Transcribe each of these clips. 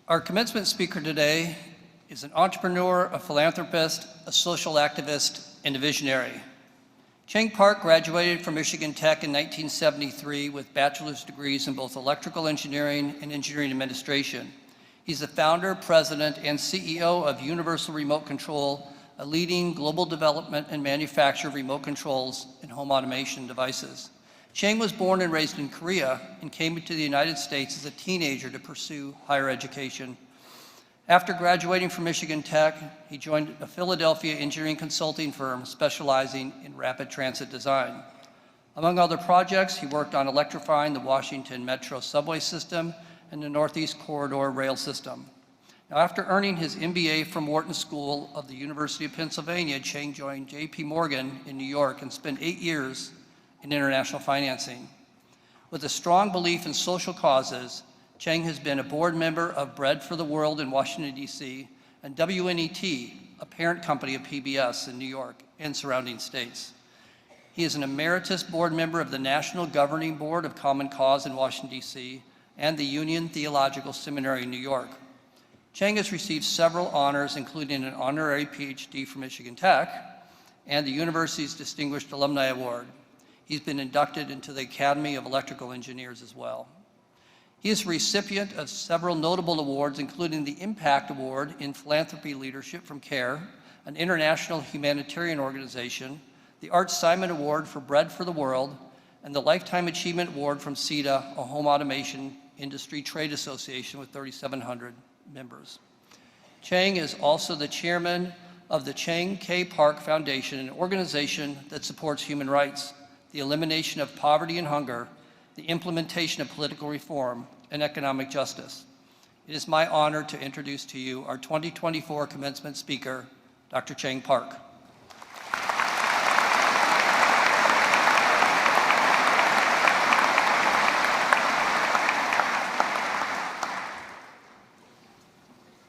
Our commencement speaker today is an entrepreneur, a philanthropist, a social activist, and a visionary. Chang Park graduated from Michigan Tech in 1973 with bachelor's degrees in both electrical engineering and engineering administration. He's the founder, president, and CEO of Universal Remote Control, a leading global development and manufacturer of remote controls and home automation devices. Chang was born and raised in Korea and came to the United States as a teenager to pursue higher education. After graduating from Michigan Tech, he joined a Philadelphia engineering consulting firm specializing in rapid transit design. Among other projects, he worked on electrifying the Washington Metro subway system and the Northeast Corridor rail system. Now, after earning his MBA from Wharton School of the University of Pennsylvania, Chang joined J.P. Morgan in New York and spent 8 years in international financing. With a strong belief in social causes, Chang has been a board member of Bread for the World in Washington, D.C., and WNET, a parent company of PBS in New York and surrounding states. He is an emeritus board member of the National Governing Board of Common Cause in Washington, D.C., and the Union Theological Seminary in New York. Chang has received several honors, including an honorary PhD from Michigan Tech and the university's Distinguished Alumni Award. He's been inducted into the Academy of Electrical Engineers as well. He is a recipient of several notable awards, including the Impact Award in Philanthropy Leadership from CARE, an international humanitarian organization, the Art Simon Award for Bread for the World, and the Lifetime Achievement Award from CETA, a home automation industry trade association with 3,700 members. Chang is also the chairman of the Chang K Park Foundation, an organization that supports human rights, the elimination of poverty and hunger, the implementation of political reform, and economic justice. It is my honor to introduce to you our 2024 commencement speaker, Dr. Chang Park.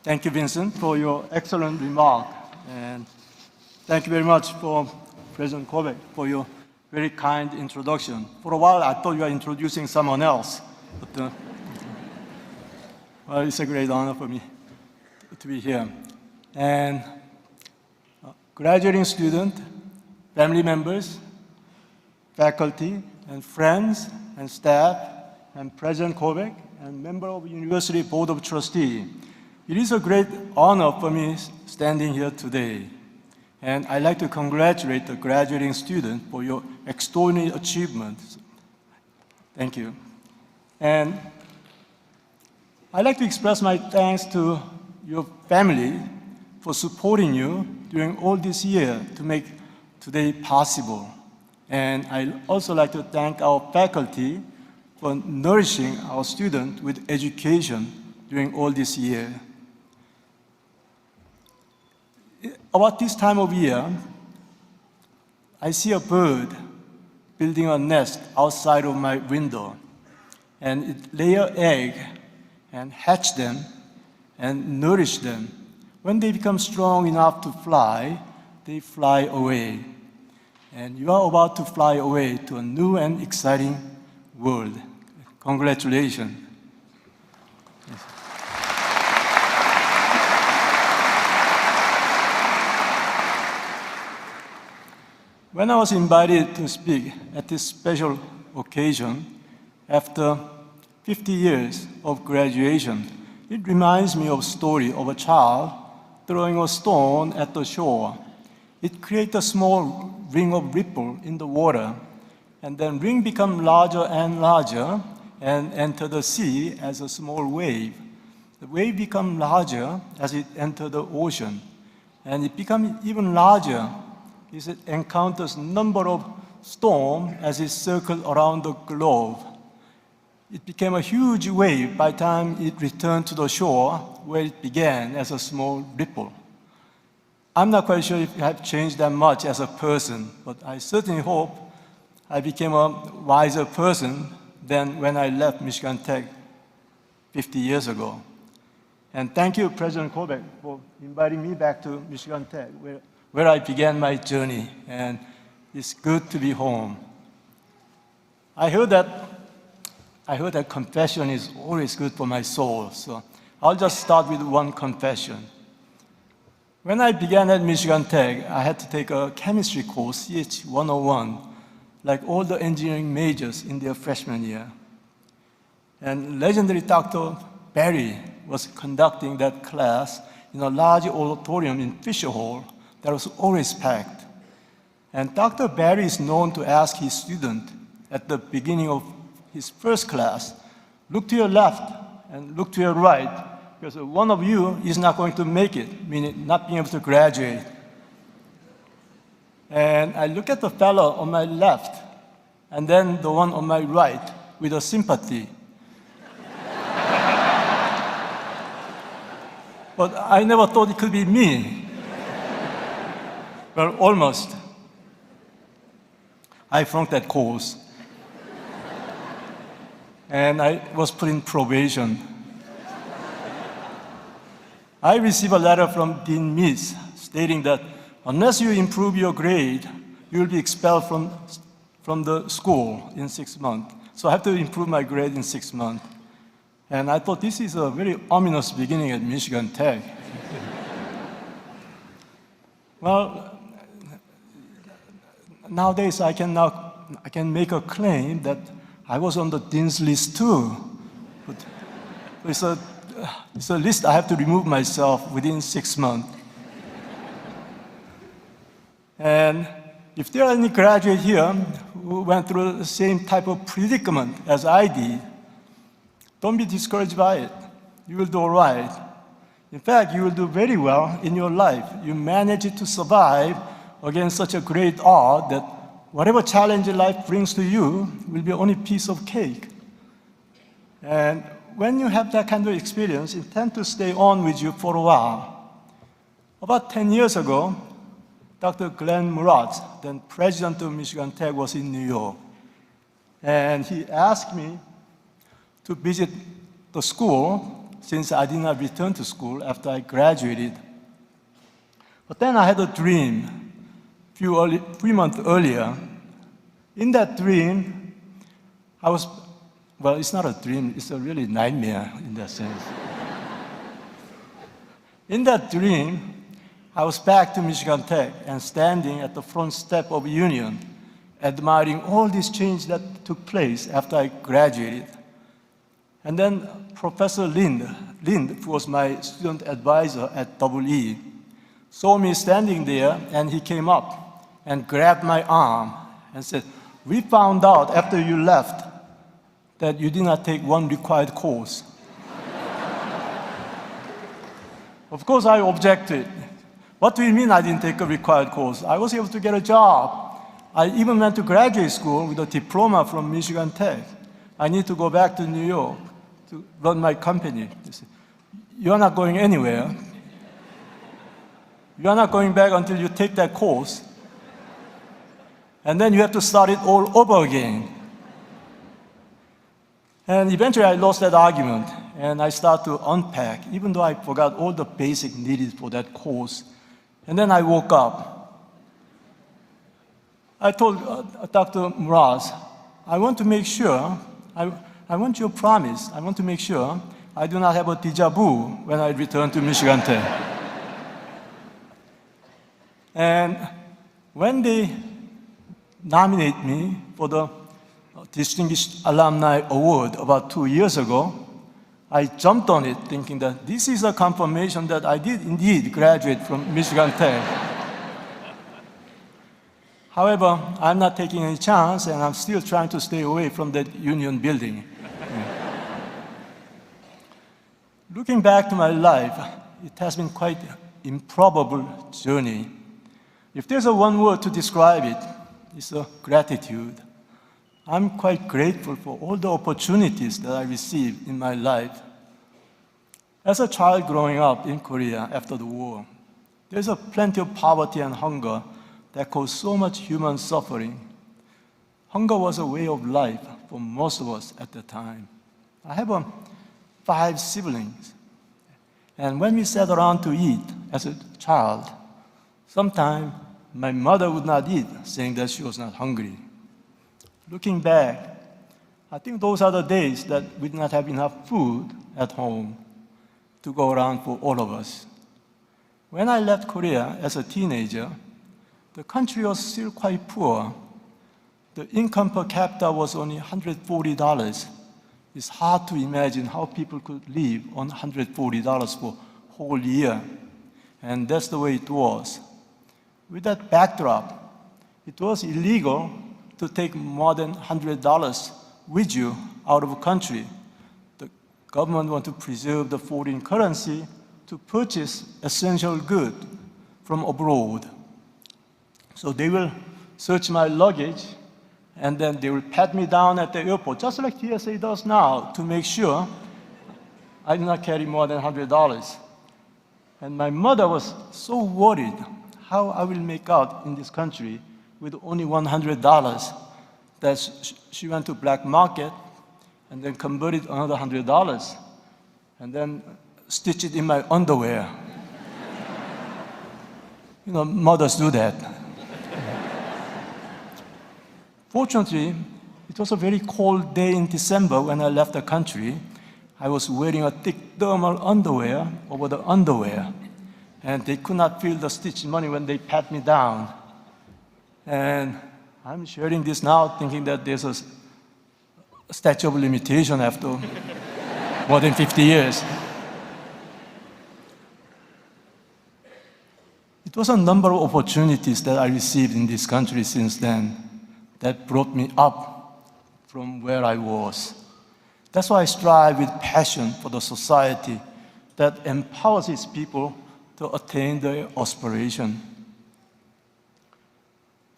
Thank you, Vincent, for your excellent remark. And thank you very much for President Kovac for your very kind introduction. For a while, I thought you were introducing someone else. But, well, it's a great honor for me to be here. And graduating student, family members, faculty, and friends, and staff, and President Kovac, and member of University Board of Trustees, it is a great honor for me standing here today. And I'd like to congratulate the graduating student for your extraordinary achievements. Thank you. And I'd like to express my thanks to your family for supporting you during all this year to make today possible. And I'd also like to thank our faculty for nourishing our students with education during all this year. About this time of year, I see a bird building a nest outside of my window, and it lays an egg and hatch them and nourish them. When they become strong enough to fly, they fly away. And you are about to fly away to a new and exciting world. Congratulations. Yes. When I was invited to speak at this special occasion, after 50 years of graduation, it reminds me of a story of a child throwing a stone at the shore. It creates a small ring of ripple in the water, and then ring becomes larger and larger and enter the sea as a small wave. The wave becomes larger as it enters the ocean, and it becomes even larger as it encounters a number of storms as it circles around the globe. It became a huge wave by the time it returned to the shore where it began as a small ripple. I'm not quite sure if I've changed that much as a person, but I certainly hope I became a wiser person than when I left Michigan Tech 50 years ago. And thank you, President Kovac, for inviting me back to Michigan Tech, where I began my journey, and it's good to be home. I heard that confession is always good for my soul, so I'll just start with one confession. When I began at Michigan Tech, I had to take a chemistry course, CH 101, like all the engineering majors in their freshman year. And legendary Dr. Barry was conducting that class in a large auditorium in Fisher Hall that was always packed. And Dr. Barry is known to ask his student at the beginning of his first class, look to your left and look to your right, because one of you is not going to make it, meaning not being able to graduate. And I look at the fellow on my left, and then the one on my right with a sympathy. But I never thought it could be me. Well, almost. I flunked that course. And I was put in probation. I received a letter from Dean Meese stating that unless you improve your grade, you will be expelled from the school in 6 months. So I have to improve my grade in 6 months. And I thought this is a very ominous beginning at Michigan Tech. Well, nowadays I can make a claim that I was on the dean's list too. But it's a list I have to remove myself within 6 months. And if there are any graduates here who went through the same type of predicament as I did, don't be discouraged by it. You will do all right. In fact, you will do very well in your life. You managed to survive against such a great odds that whatever challenge life brings to you will be only a piece of cake. And when you have that kind of experience, it tends to stay on with you for a while. About 10 years ago, Dr. Glenn Murat, then president of Michigan Tech, was in New York. And he asked me to visit the school since I did not return to school after I graduated. But then I had a dream 3 months earlier. In that dream, well, it's not a dream, it's a really nightmare in that sense. In that dream, I was back to Michigan Tech and standing at the front step of Union, admiring all this change that took place after I graduated. And then Professor Lind, who was my student advisor at EE, saw me standing there, and he came up and grabbed my arm and said, "We found out after you left that you did not take one required course." Of course, I objected. What do you mean I didn't take a required course? I was able to get a job. I even went to graduate school with a diploma from Michigan Tech. I need to go back to New York to run my company. They said, "You're not going anywhere. You're not going back until you take that course. And then you have to start it all over again." And eventually I lost that argument, and I started to unpack, even though I forgot all the basic needed for that course. And then I woke up. I told Dr. Mraz, "I want to make sure, I want your promise, I want to make sure I do not have a déjà vu when I return to Michigan Tech." And when they nominate me for the Distinguished Alumni Award about 2 years ago, I jumped on it thinking that this is a confirmation that I did indeed graduate from Michigan Tech. However, I'm not taking any chance, and I'm still trying to stay away from that Union building. Looking back to my life, it has been quite an improbable journey. If there's a one word to describe it, it's gratitude. I'm quite grateful for all the opportunities that I received in my life. As a child growing up in Korea after the war, there's plenty of poverty and hunger that caused so much human suffering. Hunger was a way of life for most of us at the time. I have 5 siblings, and when we sat around to eat as a child, sometimes my mother would not eat, saying that she was not hungry. Looking back, I think those are the days that we did not have enough food at home. to go around for all of us. When I left Korea as a teenager, the country was still quite poor. The income per capita was only $140. It's hard to imagine how people could live on $140 for a whole year. And that's the way it was. With that backdrop, it was illegal to take more than $100 with you out of the country. The government wanted to preserve the foreign currency to purchase essential goods from abroad. So they will search my luggage, and then they will pat me down at the airport, just like TSA does now, to make sure I do not carry more than $100. And my mother was so worried how I will make out in this country with only $100 that she went to black market and then converted another $100 and then stitched it in my underwear. You know, mothers do that. Fortunately, it was a very cold day in December when I left the country. I was wearing a thick thermal underwear over the underwear, and they could not feel the stitch money when they pat me down. And I'm sharing this now thinking that there's a statute of limitation after more than 50 years. It was a number of opportunities that I received in this country since then that brought me up from where I was. That's why I strive with passion for the society that empowers its people to attain their aspiration.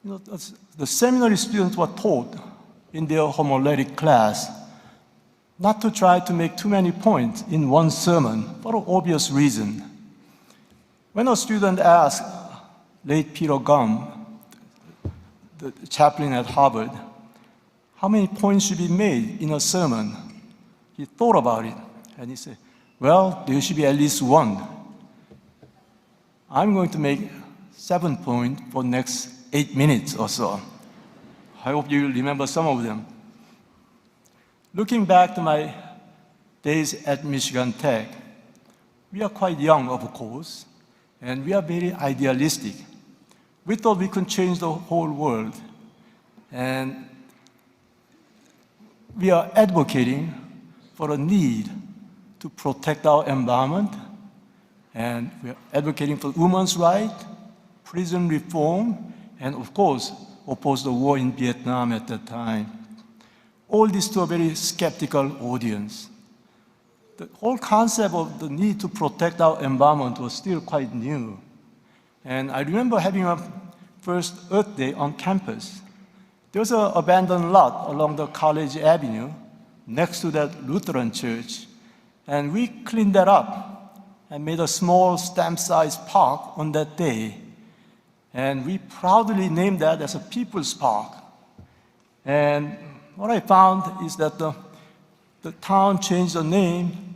You know, the seminary students were taught in their homiletic class not to try to make too many points in one sermon for an obvious reason. When a student asked late Peter Gum, the chaplain at Harvard, how many points should be made in a sermon, he thought about it and he said, well, there should be at least one. I'm going to make 7 points for the next 8 minutes or so. I hope you remember some of them. Looking back to my days at Michigan Tech, we are quite young, of course, and we are very idealistic. We thought we could change the whole world, and we are advocating for a need to protect our environment, and we are advocating for women's rights, prison reform, and of course, oppose the war in Vietnam at that time. All this to a very skeptical audience. The whole concept of the need to protect our environment was still quite new. And I remember having a first Earth Day on campus. There was an abandoned lot along the College Avenue next to that Lutheran church. And we cleaned that up and made a small stamp-sized park on that day. And we proudly named that as a People's Park. And what I found is that the town changed the name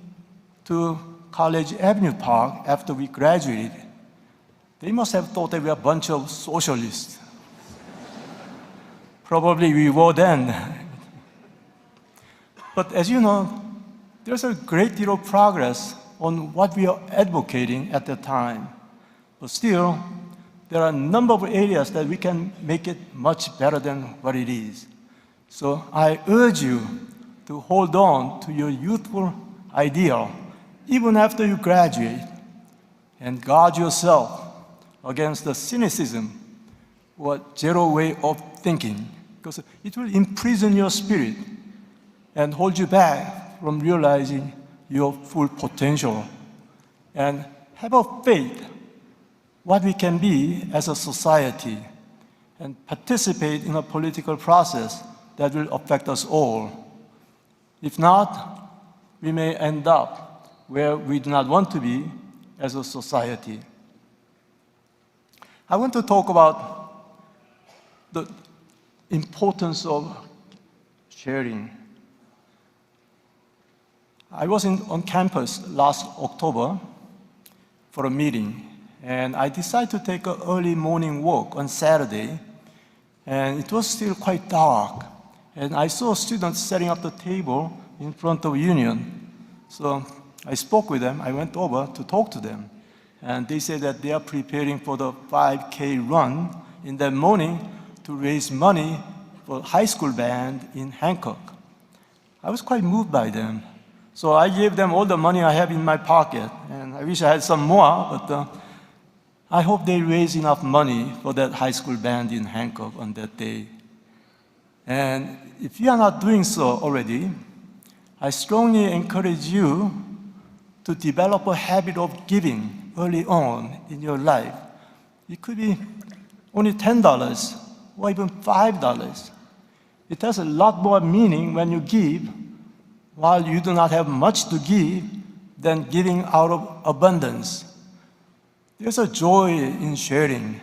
to College Avenue Park after we graduated. They must have thought that we were a bunch of socialists. Probably we were then. But as you know, there's a great deal of progress on what we are advocating at the time. But still, there are a number of areas that we can make it much better than what it is. So I urge you to hold on to your youthful ideal even after you graduate, and guard yourself against the cynicism or zero way of thinking, because it will imprison your spirit and hold you back from realizing your full potential. And have a faith what we can be as a society and participate in a political process that will affect us all. If not, we may end up where we do not want to be as a society. I want to talk about the importance of sharing. I was on campus last October for a meeting, and I decided to take an early morning walk on Saturday, and it was still quite dark. And I saw students setting up the table in front of Union. So I spoke with them. I went over to talk to them. And they said that they are preparing for the 5K run in the morning to raise money for high school band in Hancock. I was quite moved by them. So I gave them all the money I have in my pocket. And I wish I had some more, but I hope they raise enough money for that high school band in Hancock on that day. And if you are not doing so already, I strongly encourage you to develop a habit of giving early on in your life. It could be only $10 or even $5. It has a lot more meaning when you give while you do not have much to give than giving out of abundance. There's a joy in sharing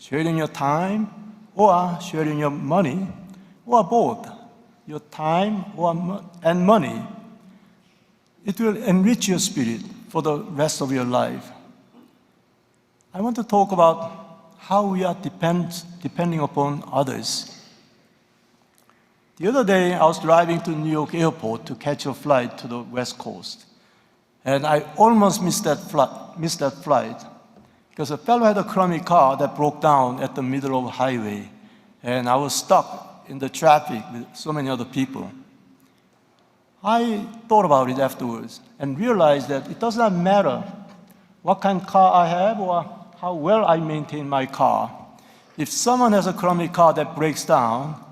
your time or sharing your money, or both, your time and money. It will enrich your spirit for the rest of your life. I want to talk about how we are depending upon others. The other day, I was driving to New York airport to catch a flight to the West Coast. And I almost missed that flight because a fellow had a crummy car that broke down at the middle of the highway. And I was stuck in the traffic with so many other people. I thought about it afterwards and realized that it does not matter what kind of car I have or how well I maintain my car. If someone has a crummy car that breaks down,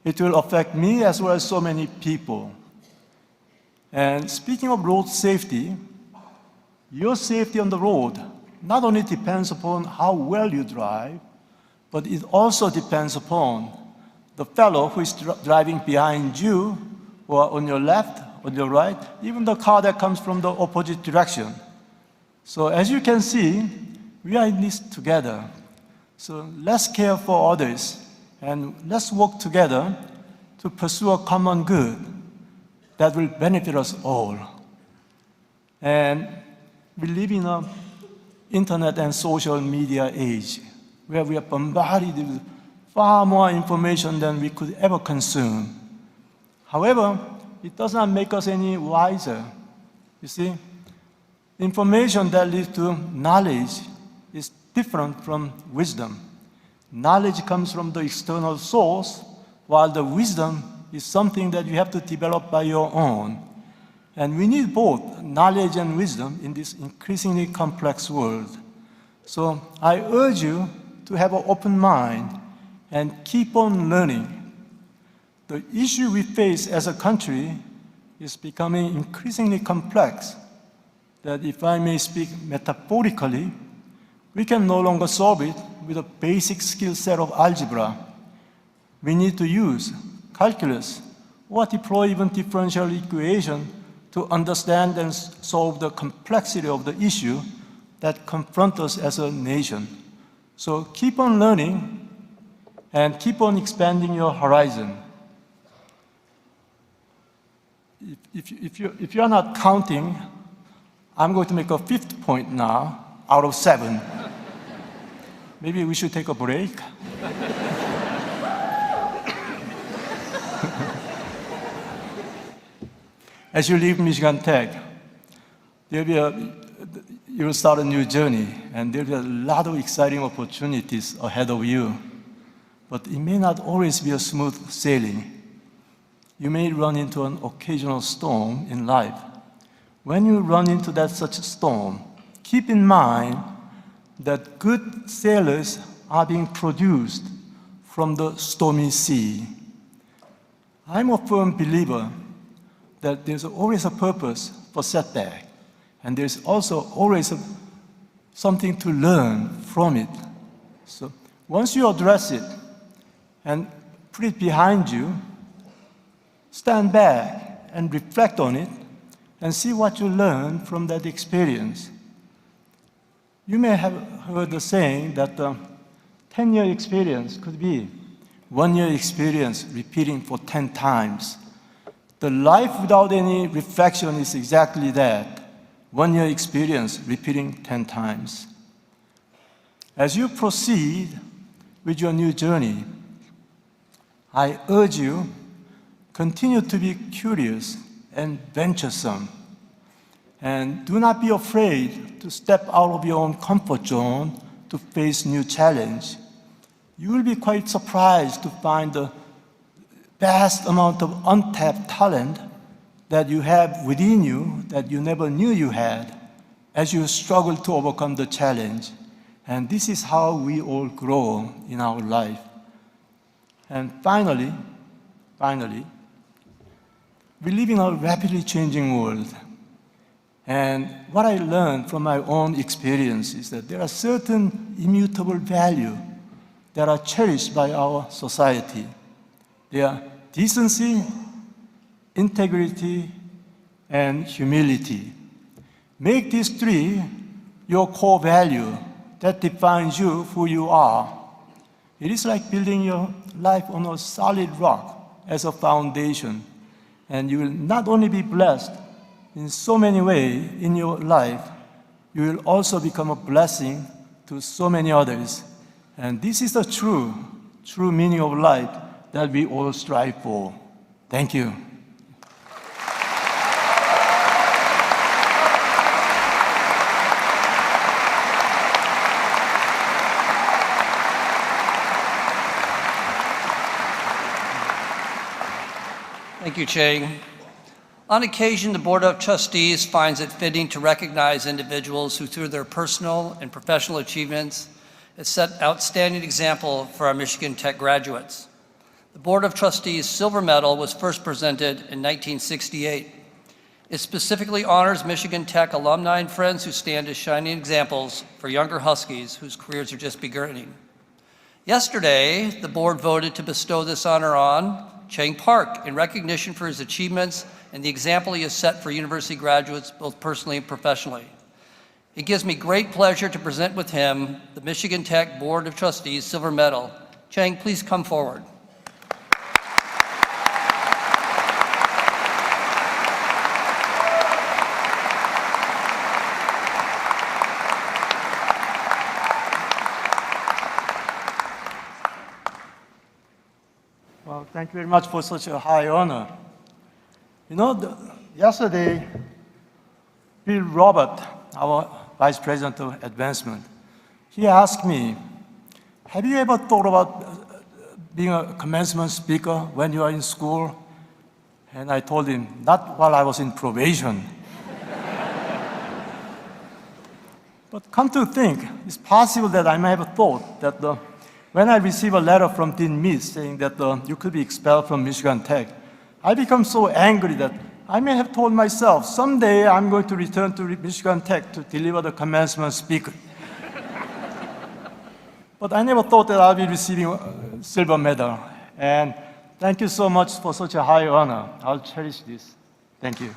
it will affect me as well as so many people. And speaking of road safety, your safety on the road not only depends upon how well you drive, but it also depends upon the fellow who is driving behind you or on your left, on your right, even the car that comes from the opposite direction. So as you can see, we are in this together. So let's care for others and let's work together to pursue a common good that will benefit us all. And we live in an internet and social media age where we are bombarded with far more information than we could ever consume. However, it does not make us any wiser. You see, information that leads to knowledge is different from wisdom. Knowledge comes from the external source, while the wisdom is something that you have to develop by your own. And we need both knowledge and wisdom in this increasingly complex world. So I urge you to have an open mind and keep on learning. The issue we face as a country is becoming increasingly complex, that if I may speak metaphorically, we can no longer solve it with a basic skill set of algebra. We need to use calculus or deploy even differential equation to understand and solve the complexity of the issue that confront us as a nation. So keep on learning and keep on expanding your horizon. If you are not counting, I'm going to make a 5th point now out of 7. Maybe we should take a break. As you leave Michigan Tech, you will start a new journey, and there will be a lot of exciting opportunities ahead of you. But it may not always be a smooth sailing. You may run into an occasional storm in life. When you run into such a storm, keep in mind that good sailors are being produced from the stormy sea. I'm a firm believer that there's always a purpose for setback, and there's also always something to learn from it. So once you address it and put it behind you, stand back and reflect on it and see what you learn from that experience. You may have heard the saying that 10-year experience could be 1-year experience repeating for 10 times. The life without any reflection is exactly that, 1-year experience repeating 10 times. As you proceed with your new journey, I urge you, continue to be curious and venturesome. And do not be afraid to step out of your own comfort zone to face new challenge. You will be quite surprised to find the vast amount of untapped talent that you have within you that you never knew you had as you struggle to overcome the challenge. And this is how we all grow in our life. And finally, we live in a rapidly changing world. And what I learned from my own experience is that there are certain immutable values that are cherished by our society. They are decency, integrity, and humility. Make these three your core value that defines you, who you are. It is like building your life on a solid rock as a foundation. And you will not only be blessed in so many ways in your life, you will also become a blessing to so many others. And this is the true meaning of life that we all strive for. Thank you. Thank you, Chang. On occasion, the Board of Trustees finds it fitting to recognize individuals who, through their personal and professional achievements, have set outstanding example for our Michigan Tech graduates. The Board of Trustees Silver Medal was first presented in 1968. It specifically honors Michigan Tech alumni and friends who stand as shining examples for younger Huskies whose careers are just beginning. Yesterday, the board voted to bestow this honor on Chang Park in recognition for his achievements and the example he has set for university graduates, both personally and professionally. It gives me great pleasure to present with him the Michigan Tech Board of Trustees Silver Medal. Chang, please come forward. Well, thank you very much for such a high honor. You know, yesterday, Bill Robert, our Vice President of Advancement, he asked me, have you ever thought about being a commencement speaker when you are in school? And I told him, not while I was in probation. But come to think, it's possible that I may have thought that when I receive a letter from Dean Meese saying that you could be expelled from Michigan Tech, I become so angry that I may have told myself, someday I'm going to return to Michigan Tech to deliver the commencement speaker. But I never thought that I'll be receiving a silver medal. And thank you so much for such a high honor. I'll cherish this. Thank you.